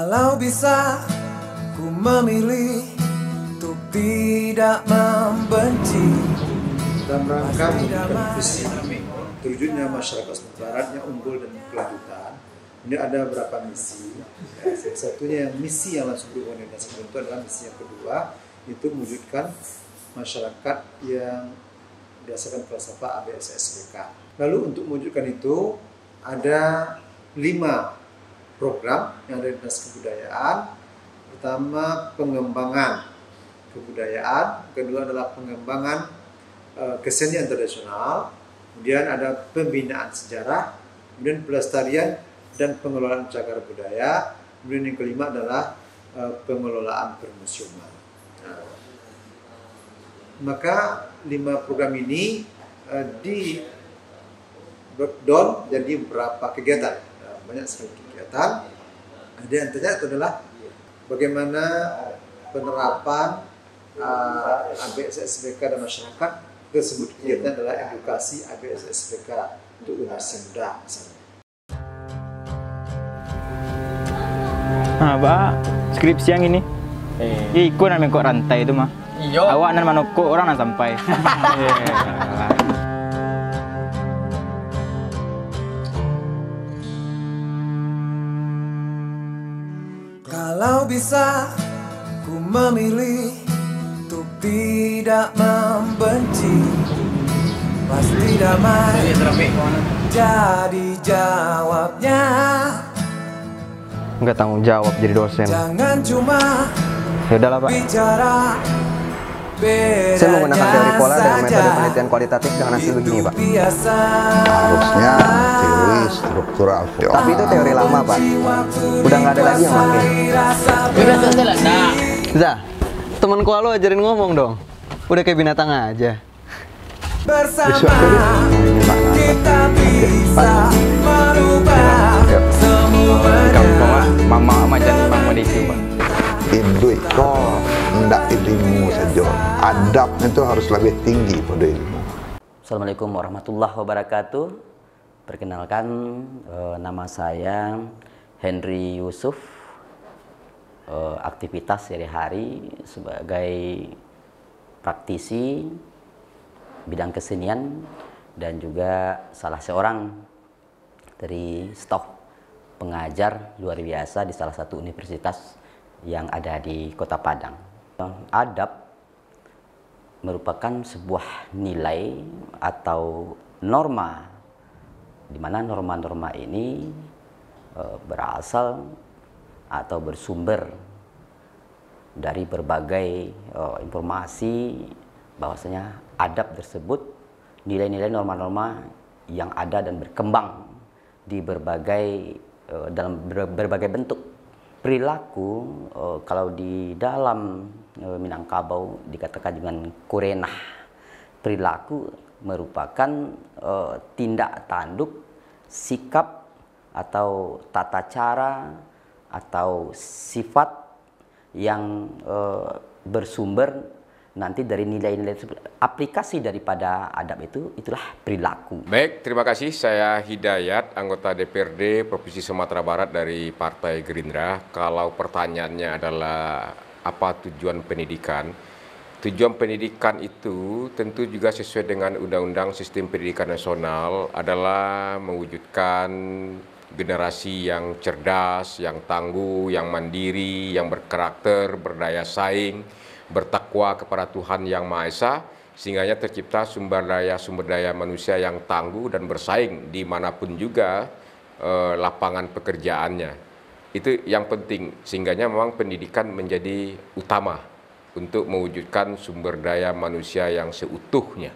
Kalau bisa ku memilih untuk tidak membenci. Dalam rangka mewujudkan visi terwujudnya masyarakat Sumatera Barat yang unggul dan berkelanjutan, ini ada beberapa misi. Salah satunya misi yang langsung dikoordinasikan itu adalah misi yang kedua, itu mewujudkan masyarakat yang berdasarkan falsafah ABSSBK. Lalu untuk mewujudkan itu ada 5 program yang ada di Dinas Kebudayaan. Pertama, pengembangan kebudayaan, kedua adalah pengembangan kesenian tradisional, kemudian ada pembinaan sejarah, kemudian pelestarian dan pengelolaan cagar budaya, kemudian yang kelima adalah pengelolaan permusiuman. Nah, maka 5 program ini di breakdown jadi beberapa kegiatan, banyak sekali kegiatan. Ada yang ternyata adalah bagaimana penerapan ABSSBK dan masyarakat. Tersebut kegiatan adalah edukasi ABSSBK untuk generasi muda misalnya. Pak, skripsi yang ini. Ikut namanya kok rantai itu mah. Iyo. Awak nan manoko orang nan sampai. Kalau bisa ku memilih untuk tidak membenci, pasti damai jadi jawabnya. Nggak tanggung jawab jadi dosen. Jangan cuma Ya udahlah Pak. bicara bedanya. Saya menggunakan teori pola dengan metode penelitian kualitatif dengan hasil begini Pak. Harusnya teori struktural. Tapi itu teori lama Pak. Udah nggak ada lagi yang pakai. Zah, temen kuala lu ajarin ngomong dong. Udah kayak binatang aja. Bersama kita bisa merubah semua. Mama majan mama di situ Pak. Indo itu tidak ilmu saja. Adab itu harus lebih tinggi pada ilmu. Assalamualaikum warahmatullahi wabarakatuh. Perkenalkan, nama saya Henry Yusuf. Aktivitas sehari-hari sebagai praktisi bidang kesenian dan juga salah seorang dari staf pengajar luar biasa di salah satu universitas yang ada di Kota Padang. Adab merupakan sebuah nilai atau norma, di mana norma-norma ini berasal atau bersumber dari berbagai informasi bahwasanya adab tersebut nilai-nilai norma-norma yang ada dan berkembang di dalam berbagai bentuk perilaku. Kalau di dalam Minangkabau dikatakan dengan kurenah, perilaku merupakan tindak tanduk, sikap atau tata cara atau sifat yang bersumber nanti dari nilai-nilai aplikasi daripada adab itulah perilaku. Baik, terima kasih. Saya Hidayat, anggota DPRD Provinsi Sumatera Barat dari Partai Gerindra. Kalau pertanyaannya adalah apa tujuan pendidikan? Tujuan pendidikan itu tentu juga sesuai dengan Undang-Undang Sistem Pendidikan Nasional adalah mewujudkan generasi yang cerdas, yang tangguh, yang mandiri, yang berkarakter, berdaya saing, bertakwa kepada Tuhan Yang Maha Esa, sehingga tercipta sumber daya manusia yang tangguh dan bersaing dimanapun juga lapangan pekerjaannya. Itu yang penting, sehingga memang pendidikan menjadi utama untuk mewujudkan sumber daya manusia yang seutuhnya.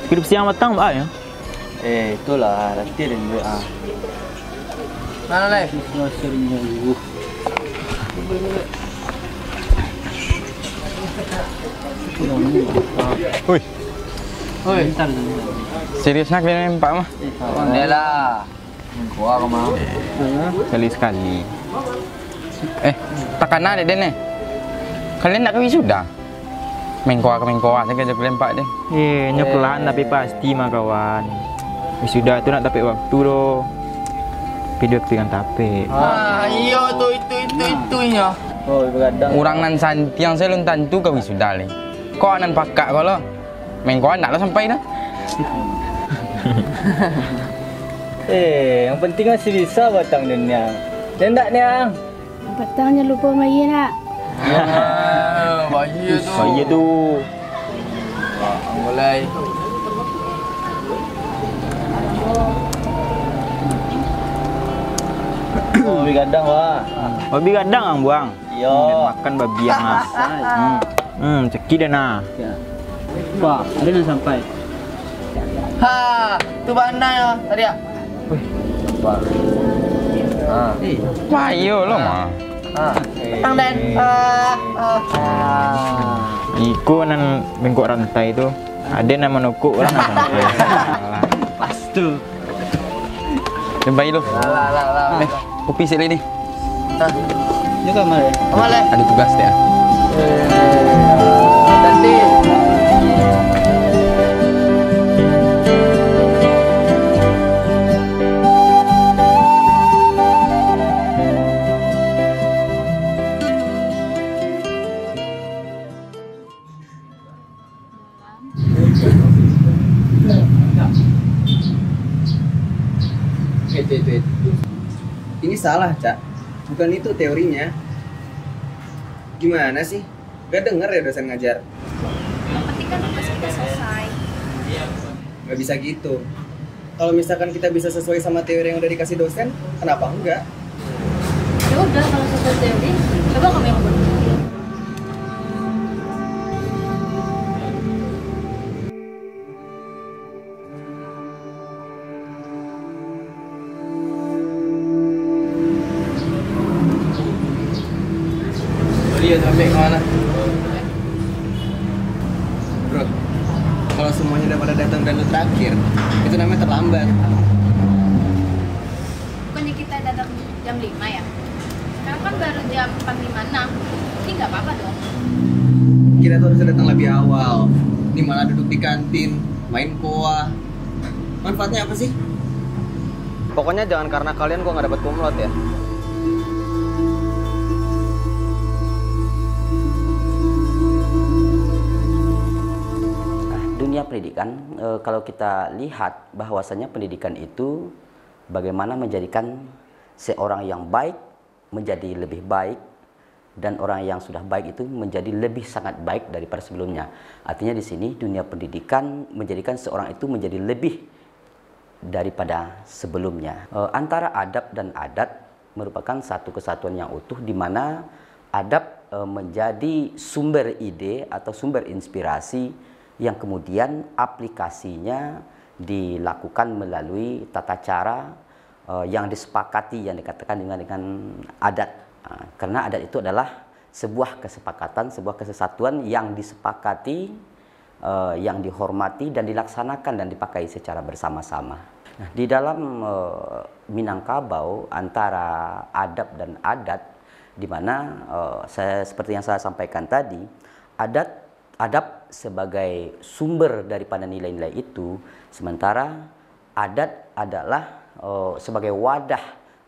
Skripsi yang matang Pak ya? Itulah nanti ada di WA. Mana live? Wih, Seriusnya kalian Pak mah? Dia lah. Gua mau. Sekali-sekali. Takana deh nih. Kalian nak ke wisuda? Mengkoa saya kerja kalian Pak deh. Nyokelan tapi pasti mah kawan. Wisuda itu nak tapi waktu doh. Video dengan tape. Iya tuh itunya. Oh, begadang. Orang nan santiang saya belum tentu ke wisuda le. Kok nan pakak kalau mengkoa nak lah sampai dah. Yang penting masih bisa batang dunia. Dan tak niang? Batangnya lupa main nak. Bahaya tu. Mulai. Begadang wah. Babi gadang ang buang. Iya. Makan babi yang asal. Ceki dah nah. Wah, ada yang sampai. Ha, tu bandai ya tadi ya. Payo lo mah. Tang Den. Iko nan bengkok rantai tu. Ada nama nukuk orang nak sampai. Pas tu. Sampai lo. Kopi sini ni. Ini kamar ya. Amale. Ada tugas dia. Tadi. Wait. Ini salah, Cak. Bukan itu teorinya. Gimana sih? Gak denger ya dosen ngajar? Yang penting kan tugas kita selesai. Gak bisa gitu. Kalau misalkan kita bisa sesuai sama teori yang udah dikasih dosen, kenapa enggak? Ya udah kalau sesuai teori, coba kamu yang buat. Dia sampai kemana? Bro, kalau semuanya udah pada datang dan lu terakhir, itu namanya terlambat. Bukannya kita datang jam 5 ya? Sekarang kan baru jam 4.56. Ini nggak apa-apa dong. Kita tuh harus datang lebih awal. Ini malah duduk di kantin, main koa. Manfaatnya apa sih? Pokoknya jangan karena kalian gua nggak dapat kumlot ya. Dunia pendidikan, kalau kita lihat bahwasanya pendidikan itu bagaimana menjadikan seorang yang baik menjadi lebih baik dan orang yang sudah baik itu menjadi lebih sangat baik daripada sebelumnya. Artinya di sini dunia pendidikan menjadikan seorang itu menjadi lebih daripada sebelumnya. Antara adab dan adat merupakan satu kesatuan yang utuh di mana adab menjadi sumber ide atau sumber inspirasi yang kemudian aplikasinya dilakukan melalui tata cara yang disepakati, yang dikatakan dengan adat. Karena adat itu adalah sebuah kesepakatan, sebuah kesatuan yang disepakati, yang dihormati dan dilaksanakan dan dipakai secara bersama-sama. Nah, di dalam Minangkabau antara adab dan adat, di mana seperti yang saya sampaikan tadi, adab sebagai sumber daripada nilai-nilai itu, sementara adat adalah sebagai wadah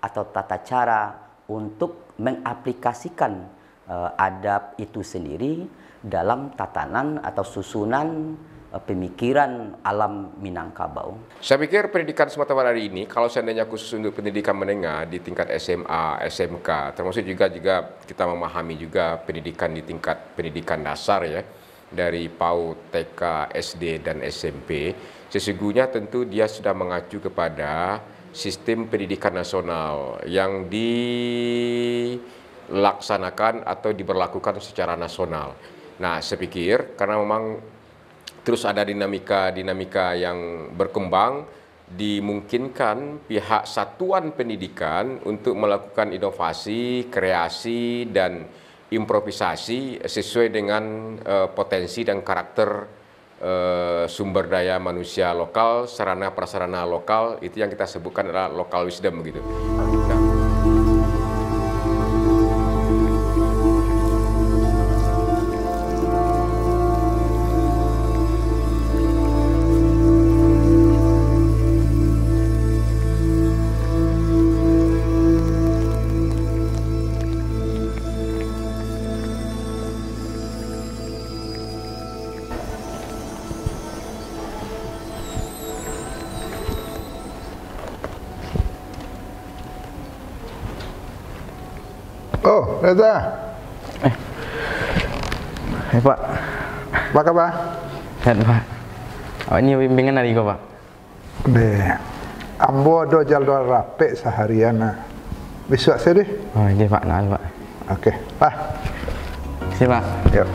atau tata cara untuk mengaplikasikan adab itu sendiri dalam tatanan atau susunan pemikiran alam Minangkabau. Saya pikir pendidikan Sumatera Barat hari ini, kalau seandainya khusus untuk pendidikan menengah di tingkat SMA, SMK, termasuk juga kita memahami juga pendidikan di tingkat pendidikan dasar ya, dari PAUD, TK, SD, dan SMP, sesungguhnya tentu dia sudah mengacu kepada sistem pendidikan nasional yang dilaksanakan atau diberlakukan secara nasional. Nah, saya pikir karena memang terus ada dinamika yang berkembang, dimungkinkan pihak satuan pendidikan untuk melakukan inovasi, kreasi, dan improvisasi sesuai dengan potensi dan karakter sumber daya manusia lokal, sarana prasarana lokal, itu yang kita sebutkan adalah local wisdom gitu. Nah, Oh, Reza. Pak. Apa kabar? Sehat, Pak. Oh, ini bimbingan hari kau, Pak. Deh. Ambo do jadwal rapi seharian nah. Besok saya deh. Oh, iya, Pak. Nah, Pak. Oke, Pak. Siap, Pak. Yuk.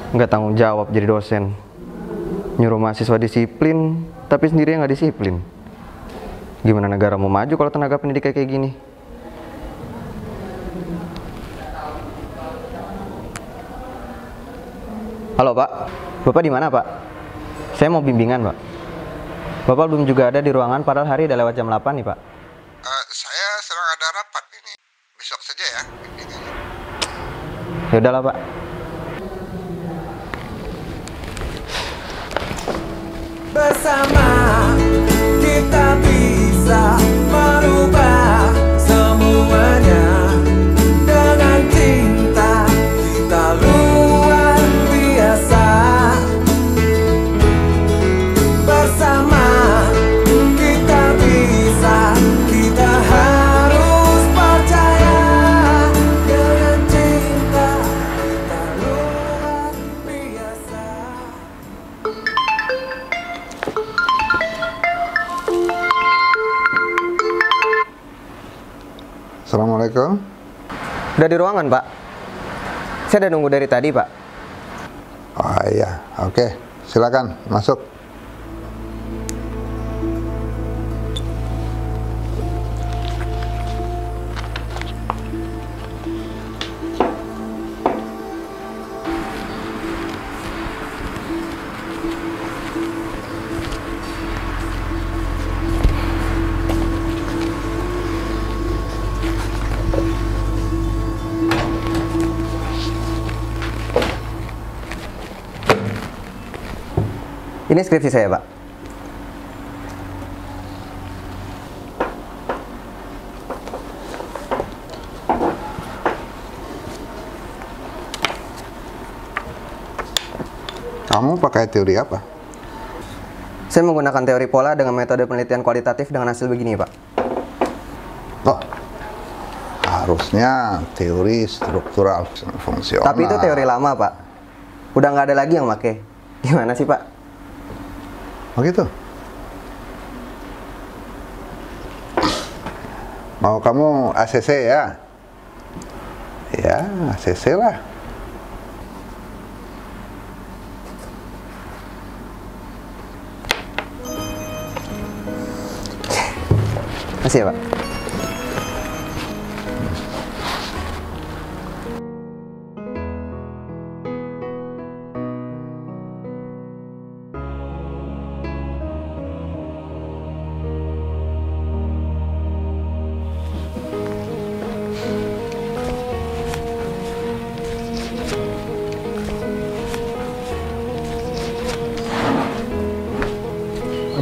Nggak tanggung jawab jadi dosen, nyuruh mahasiswa disiplin tapi sendiri nggak disiplin. Gimana negara mau maju kalau tenaga pendidik kayak gini? Halo Pak, Bapak di mana Pak? Saya mau bimbingan Pak. Bapak belum juga ada di ruangan padahal hari udah lewat jam 8 nih Pak. Saya sedang ada rapat ini. Besok saja ya. Ya udahlah Pak. Bersama kita bisa merubah semuanya. Dengan cinta kita luar biasa. Bersama kita bisa, kita harus percaya. Dengan cinta kita luar biasa. Assalamualaikum. Udah di ruangan Pak. Saya udah nunggu dari tadi Pak. Oh iya, oke. Silakan masuk. Ini skripsi saya Pak. Kamu pakai teori apa? Saya menggunakan teori pola dengan metode penelitian kualitatif dengan hasil begini Pak. Oh, harusnya teori struktural fungsional. Tapi itu teori lama Pak. Udah nggak ada lagi yang pakai. Gimana sih Pak? Oh gitu? Mau kamu ACC ya? Ya, ACC lah. Makasih ya Pak.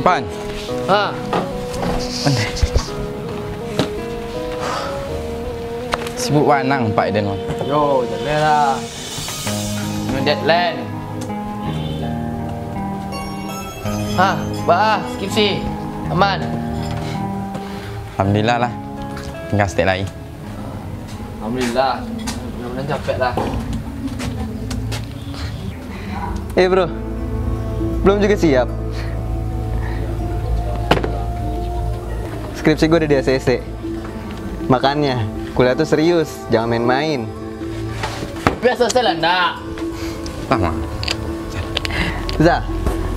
Apaan? Ah, Sibuk wanang Pak Eden. yo, jalan lah. No deadline. Hah, bah, skripsi. Aman. Alhamdulillah lah. Tinggal step lagi. Alhamdulillah. Mudah-mudahan capek lah. Bro, belum juga siap. Skripsi gue udah di ACC. Makanya, kuliah tuh serius, jangan main-main. Biasa saya lah, nak. Lama. Zah,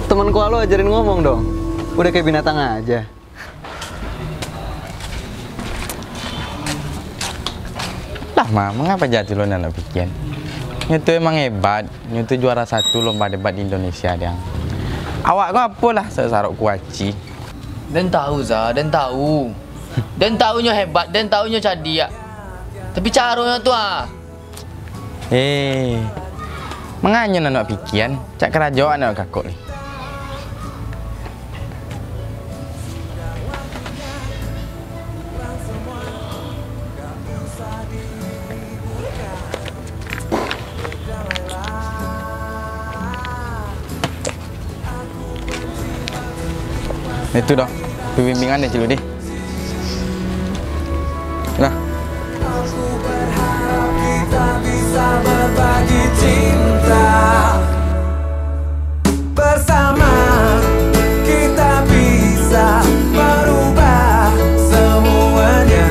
temen kuliah lo ajarin ngomong dong. Udah kayak binatang aja. Lama, mengapa jadi lo nak bikin? Itu emang hebat. Itu juara 1 lomba debat di Indonesia dia. Awak kau apalah sarok kuaci. Dan tahu Zah, dan tahu. Dan tahunya hebat, dan tahunya cadia. Tapi caranya tuh Menganya nak pikiran, cak kerajaan nak kakak ni. Itu dah, pembimbingan dia cilu deh. Nah. Aku berharap kita bisa berbagi cinta. Bersama kita bisa merubah semuanya.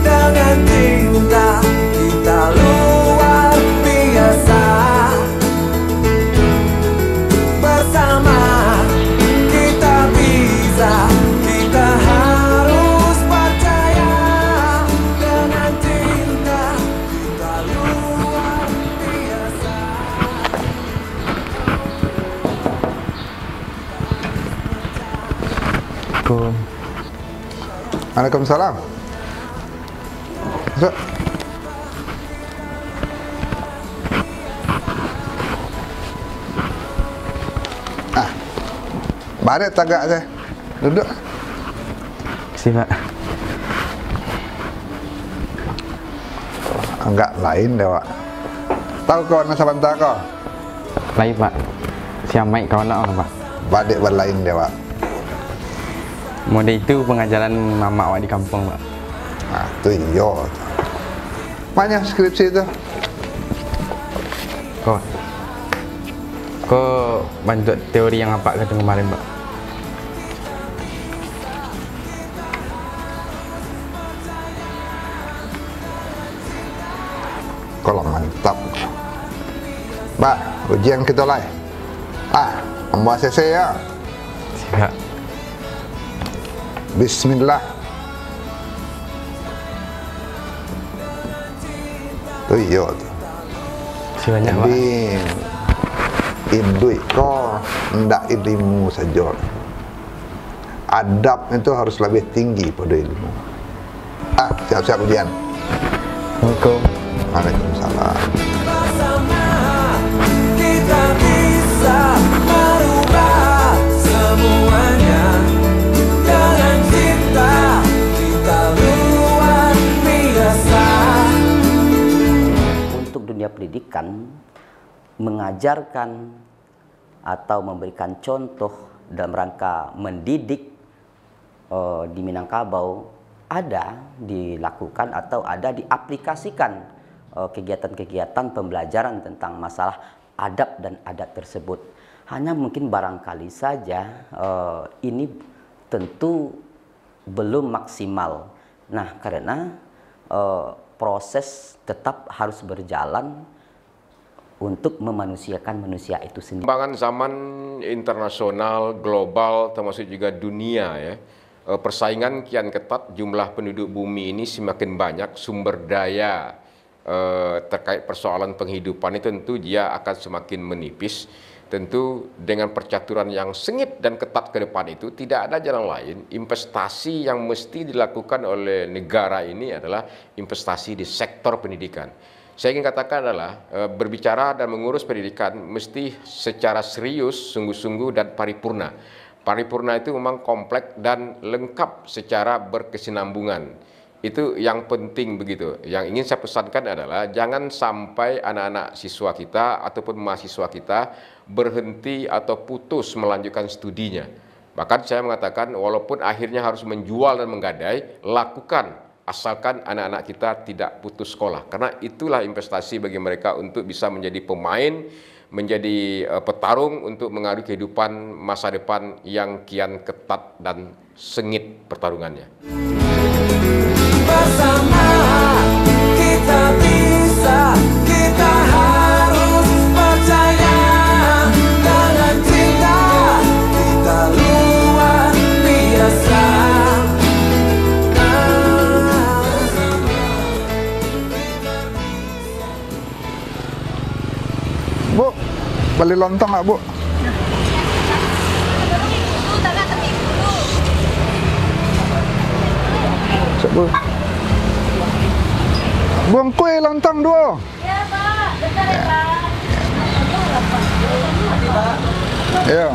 Dengan cinta kita luar biasa. Bersama kita bisa, kita harus percaya. Dengan cinta kita luar biasa. Waalaikumsalam. Masuk. Baret tagak saya. Duduk. Terima kasih, Pak. Enggak lain dewa. Tahu kau nasa bantar kau? Lain, Pak. Siamai kawan nak, Pak. Badik berlain dewa. Model itu pengajaran mama awak di kampung, Pak. Nah, tu iyo. Banyak skripsi itu. Kau bantu teori yang apa kata kemarin, Pak? Kalau mantap. Bah, ujian kita lah. Ambil ACC ya. Siap. Bismillah. Tu iyo tu. Terima banyak, Pak. Jadi induk kau ndak ilmu saja. Adab itu harus lebih tinggi pada ilmu. Siap-siap ujian. Assalamualaikum. Waalaikumsalam. Bersama kita bisa merubah semuanya. Dengan cinta kita luar biasa. Untuk dunia pendidikan, mengajarkan atau memberikan contoh dalam rangka mendidik di Minangkabau ada dilakukan atau ada diaplikasikan kegiatan-kegiatan pembelajaran tentang masalah adab dan adat tersebut. Hanya mungkin barangkali saja ini tentu belum maksimal. Nah, karena proses tetap harus berjalan untuk memanusiakan manusia itu sendiri. Perkembangan zaman internasional, global, termasuk juga dunia ya. Persaingan kian ketat, jumlah penduduk bumi ini semakin banyak, sumber daya terkait persoalan penghidupan itu tentu dia akan semakin menipis. Tentu dengan percaturan yang sengit dan ketat ke depan itu tidak ada jalan lain. Investasi yang mesti dilakukan oleh negara ini adalah investasi di sektor pendidikan. Saya ingin katakan adalah berbicara dan mengurus pendidikan mesti secara serius, sungguh-sungguh dan paripurna. Paripurna itu memang kompleks dan lengkap secara berkesinambungan. Itu yang penting begitu. Yang ingin saya pesankan adalah jangan sampai anak-anak siswa kita ataupun mahasiswa kita berhenti atau putus melanjutkan studinya. Bahkan saya mengatakan walaupun akhirnya harus menjual dan menggadai, lakukan asalkan anak-anak kita tidak putus sekolah. Karena itulah investasi bagi mereka untuk bisa menjadi pemain, menjadi petarung untuk mengadu kehidupan masa depan yang kian ketat dan sengit pertarungannya. Bersama kita bisa, kita harus percaya dengan cinta kita luar biasa. Bu, beli lontong nggak, Bu? Cek, Bu. Buang kue lontong dua. Ya Pak, bentar ya Pak. Iya.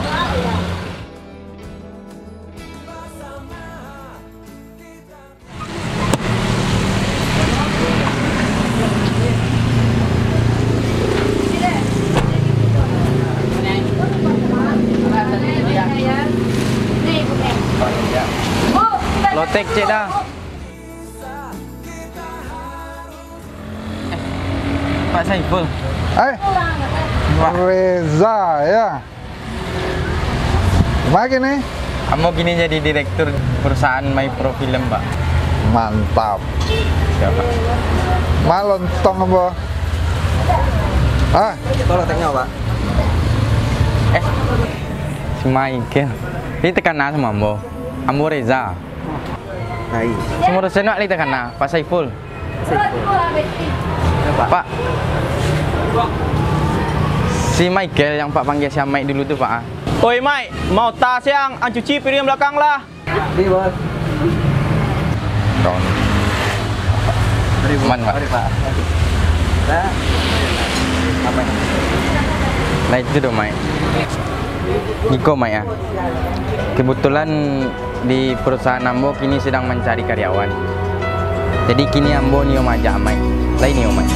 Lotek cek dah. Pak Saiful. Reza ya. Gimana gini? Kamu gini jadi direktur perusahaan My Pro Film, Pak. Mantap. Siapa? Lontong apa? Itu loteknya, Pak. Si Michael. Ini tekan sama Ambo. Ambo Reza. Hai. Semua senok li tekan Pak Saiful. Pak. Si Michael yang Pak panggil si Mike dulu tuh, Pak. Oi Mike, mau tas yang cuci piring belakang lah. Di bos. Dong. Man, Pak. Pak. Nah. Apa ini? Nah itu dong, Mike. Niko, Mike ya. Kebetulan di perusahaan Ambo kini sedang mencari karyawan. Jadi kini Ambo nio majak Mike. Lain nio Mike.